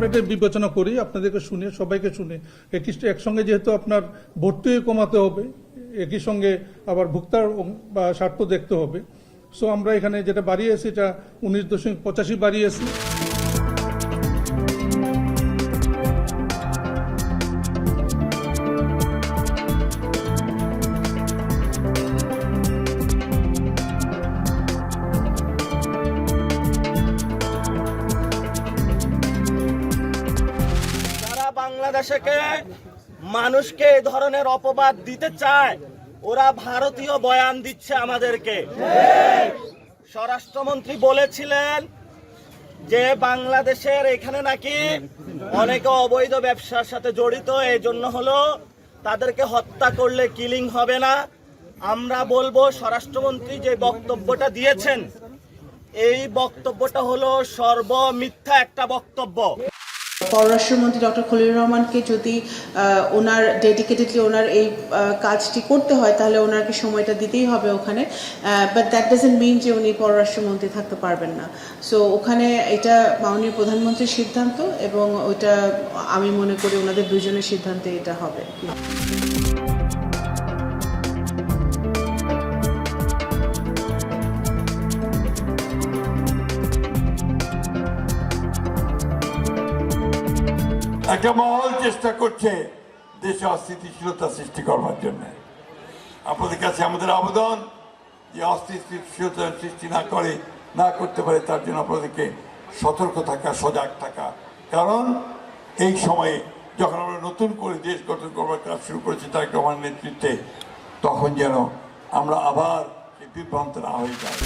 আমরা এটা বিবেচনা করি, আপনাদেরকে শুনে, সবাইকে শুনে একসঙ্গে যেহেতু আপনার ভর্তুকি কমাতে হবে, একই সঙ্গে আবার ভোক্তার বা স্বার্থ দেখতে হবে। সো আমরা এখানে যেটা বাড়িয়েছি এটা 19.85 বাড়িয়েছি। বাংলাদেশকে মানুষকে এই ধরনের অপবাদ দিতে চায়, ওরা ভারতীয় বয়ান দিচ্ছে আমাদেরকে। স্বরাষ্ট্রমন্ত্রী বলেছিলেন যে বাংলাদেশের এখানে নাকি অনেকে অবৈধ ব্যবসার সাথে জড়িত, এই জন্য হলো তাদেরকে হত্যা করলে কিলিং হবে না। আমরা বলবো স্বরাষ্ট্রমন্ত্রী যে বক্তব্যটা দিয়েছেন এই বক্তব্যটা হলো সর্বমিথ্যা একটা বক্তব্য। পররাষ্ট্রমন্ত্রী ডক্টর খলিলুর রহমানকে যদি ওনার ডেডিকেটেডলি ওনার এই কাজটি করতে হয় তাহলে ওনাকে সময়টা দিতেই হবে ওখানে, বাট দ্যাট ডাজন্ট মিন যে উনি পররাষ্ট্রমন্ত্রী থাকতে পারবেন না। সো ওখানে এটা মাননীয় প্রধানমন্ত্রীর সিদ্ধান্ত এবং ওইটা আমি মনে করি ওনাদের দুজনের সিদ্ধান্তে এটা হবে। একটা মহল চেষ্টা করছে দেশে অস্থিতিশীলতা সৃষ্টি করবার জন্য। আপনাদের কাছে আমাদের আবেদন যে অস্থিতিশীলতা সৃষ্টি না করতে পারে তার জন্য আপনাদেরকে সতর্ক থাকা, সজাগ থাকা। কারণ এই সময়ে যখন আমরা নতুন করে দেশ গঠন করবার কাজ শুরু করেছি তারেক রহমানের নেতৃত্বে, তখন যেন আমরা আবার বিভ্রান্ত না হয়ে যাই।